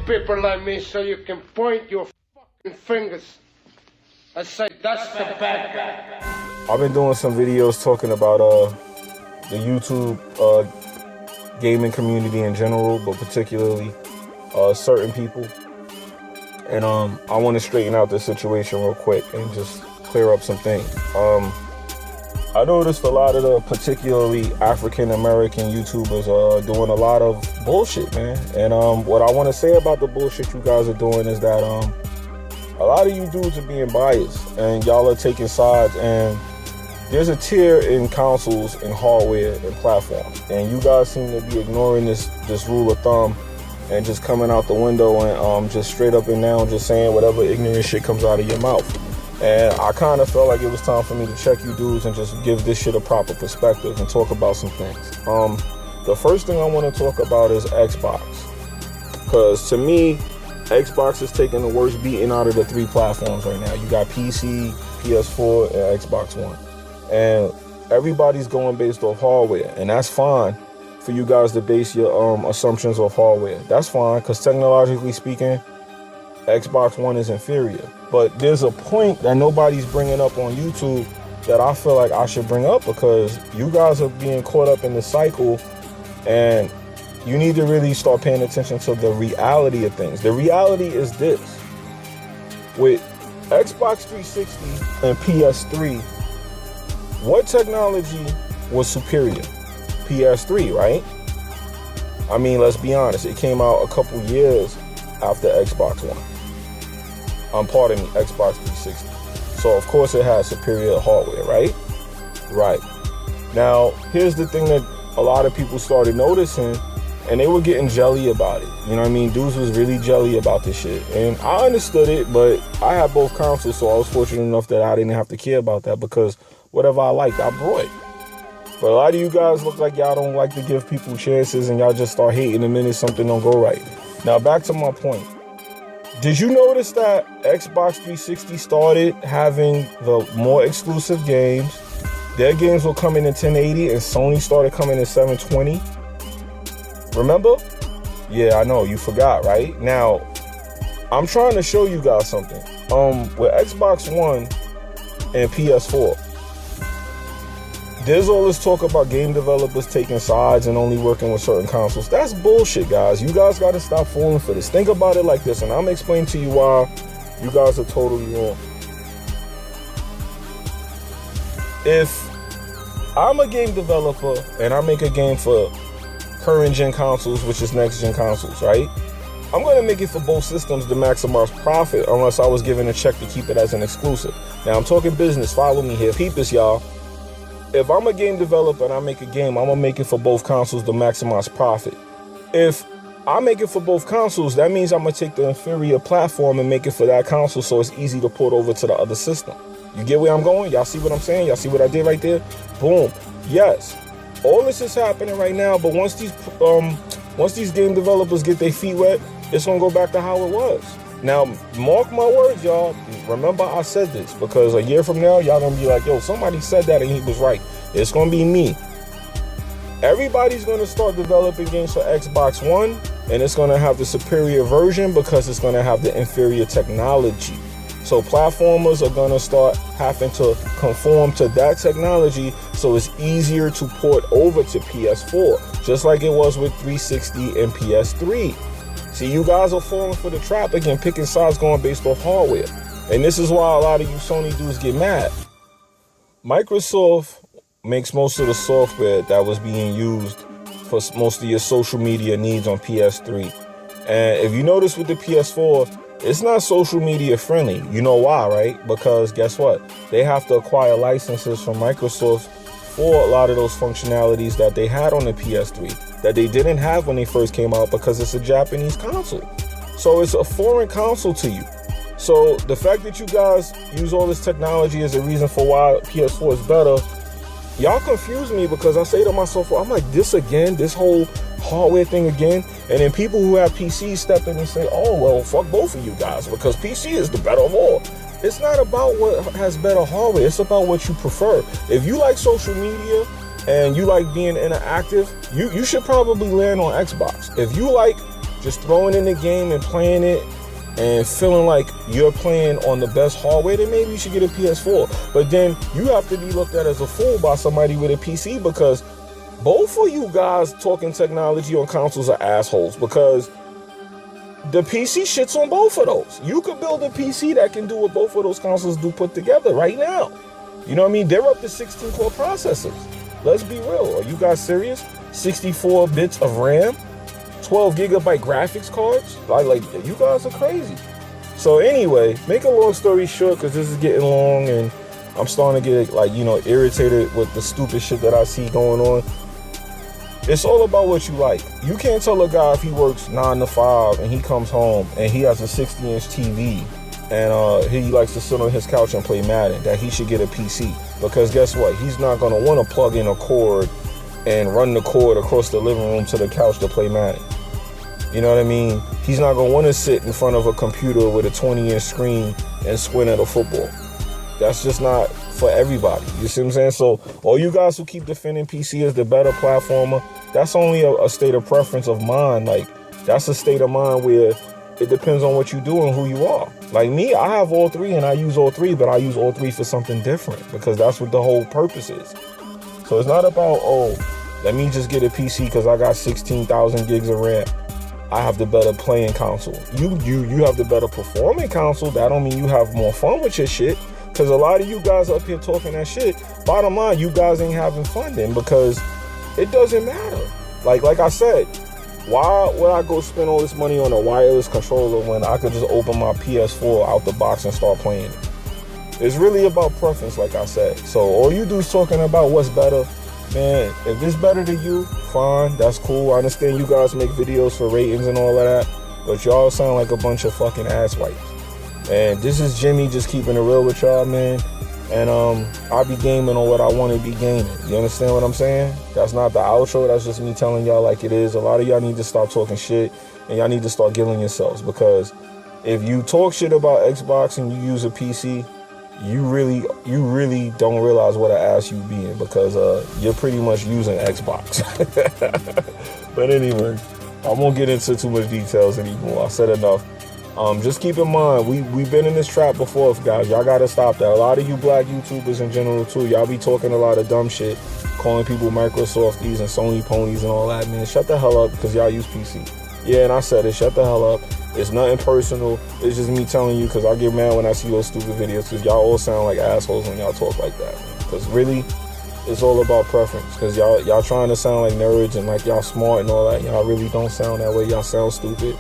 people like me so you can point your fucking fingers and say, that's the bad guy. I've been doing some videos talking about the YouTube gaming community in general, but particularly certain people. And I want to straighten out this situation real quick and just clear up some things. I noticed a lot of the particularly African American YouTubers are doing a lot of bullshit, man. And what I want to say about the bullshit you guys are doing is that a lot of you dudes are being biased and y'all are taking sides, and there's a tier in consoles and hardware and platforms, and you guys seem to be ignoring this rule of thumb and just coming out the window and just straight up and down just saying whatever ignorant shit comes out of your mouth. And I kind of felt like it was time for me to check you dudes and just give this shit a proper perspective and talk about some things. The first thing I want to talk about is Xbox, because to me, Xbox is taking the worst beating out of the three platforms right now. You got PC, Ps4, and Xbox One. And everybody's going based off hardware, and that's fine for you guys to base your assumptions off hardware. That's fine, because technologically speaking, Xbox One is inferior. But there's a point that nobody's bringing up on YouTube that I feel like I should bring up, because you guys are being caught up in the cycle, and you need to really start paying attention to the reality of things. The reality is this: with Xbox 360 and PS3, what technology was superior? PS3, right? I mean, let's be honest. It came out a couple years after Xbox One. Pardon me, Xbox 360. So, of course, it has superior hardware, right? Right. Now, here's the thing that a lot of people started noticing, and they were getting jelly about it. You know what I mean? Dudes was really jelly about this shit. And I understood it, but I had both consoles, so I was fortunate enough that I didn't have to care about that, because whatever I liked, I brought. But a lot of you guys look like y'all don't like to give people chances, and y'all just start hating the minute something don't go right. Now, back to my point. Did you notice that Xbox 360 started having the more exclusive games? Their games were coming in 1080, and Sony started coming in 720. Remember? Yeah, I know, you forgot, right? Now, I'm trying to show you guys something. With Xbox One and PS4, there's all this talk about game developers taking sides and only working with certain consoles. That's bullshit, guys. You guys got to stop falling for this. Think about it like this, and I'm explaining to you why you guys are totally wrong. If I'm a game developer and I make a game for current gen consoles, which is next gen consoles, right? I'm going to make it for both systems to maximize profit, unless I was given a check to keep it as an exclusive. Now, I'm talking business. Follow me here. Peep this, y'all. If I'm a game developer and I make a game, I'm going to make it for both consoles to maximize profit. If I make it for both consoles, that means I'm going to take the inferior platform and make it for that console, so it's easy to port over to the other system. You get where I'm going? Y'all see what I'm saying? Y'all see what I did right there? Boom. Yes. All this is happening right now, but once these game developers get their feet wet, it's going to go back to how it was. Now, mark my words, y'all. Remember I said this, because a year from now, y'all going to be like, yo, somebody said that and he was right. It's going to be me. Everybody's going to start developing games for Xbox One, and it's going to have the superior version because it's going to have the inferior technology. So platformers are going to start having to conform to that technology, so it's easier to port over to PS4, just like it was with 360 and PS3. See, you guys are falling for the trap again, picking sides going based off hardware. And this is why a lot of you Sony dudes get mad. Microsoft makes most of the software that was being used for most of your social media needs on PS3. And if you notice with the PS4, it's not social media friendly. You know why, right? Because guess what? They have to acquire licenses from Microsoft for a lot of those functionalities that they had on the PS3 that they didn't have when they first came out, because it's a Japanese console. So it's a foreign console to you. So the fact that you guys use all this technology as a reason for why PS4 is better, y'all confuse me, because I say to myself, well, I'm like, this again, this whole hardware thing again. And then people who have PCs step in and say, oh, well, fuck both of you guys, because PC is the better of all. It's not about what has better hardware. It's about what you prefer. If you like social media and you like being interactive, you should probably land on Xbox. If you like just throwing in the game and playing it and feeling like you're playing on the best hardware, then maybe you should get a PS4. But then you have to be looked at as a fool by somebody with a PC, because both of you guys talking technology on consoles are assholes, because the PC shits on both of those. You could build a PC that can do what both of those consoles do put together right now. You know what I mean? They're up to 16 core processors. Let's be real. Are you guys serious? 64 bits of RAM, 12 gigabyte graphics cards. Like you guys are crazy. So anyway, make a long story short, because this is getting long and I'm starting to get, like, you know, irritated with the stupid shit that I see going on. It's all about what you like. You can't tell a guy if he works 9 to 5 and he comes home and he has a 60-inch TV and he likes to sit on his couch and play Madden, that he should get a PC. Because guess what? He's not going to want to plug in a cord and run the cord across the living room to the couch to play Madden. You know what I mean? He's not going to want to sit in front of a computer with a 20-inch screen and squint at a football. That's just not for everybody. You see what I'm saying? So all you guys who keep defending PC as the better platformer, that's only a state of preference of mine. Like, that's a state of mind where it depends on what you do and who you are. Like me, I have all three and I use all three, but I use all three for something different, because that's what the whole purpose is. So it's not about, oh, let me just get a PC because I got 16,000 gigs of RAM. I have the better playing console. You have the better performing console. That don't mean you have more fun with your shit. Because a lot of you guys up here talking that shit, bottom line, you guys ain't having fun then, because it doesn't matter. Like I said, why would I go spend all this money on a wireless controller when I could just open my PS4 out the box and start playing it? It's really about preference, like I said. So all you do is talking about what's better. Man, if it's better to you, fine, that's cool. I understand you guys make videos for ratings and all of that, but y'all sound like a bunch of fucking asswipes. And this is Jimmy, just keeping it real with y'all, man. And I'll be gaming on what I want to be gaming. You understand what I'm saying? That's not the outro. That's just me telling y'all like it is. A lot of y'all need to stop talking shit, and y'all need to start killing yourselves, because if you talk shit about Xbox and you use a PC, you really don't realize what an ass you be in, because you're pretty much using Xbox. But anyway, I won't get into too much details anymore. I said enough. Just keep in mind, we've been in this trap before, guys. Y'all gotta stop that. A lot of you black YouTubers in general too, y'all be talking a lot of dumb shit, calling people Microsofties and Sony ponies and all that, man. Shut the hell up, because y'all use PC. Yeah, and I said it, shut the hell up. It's nothing personal. It's just me telling you, because I get mad when I see those stupid videos, because y'all all sound like assholes when y'all talk like that, man. Because really, it's all about preference, because y'all trying to sound like nerds and like y'all smart and all that. Y'all really don't sound that way. Y'all sound stupid.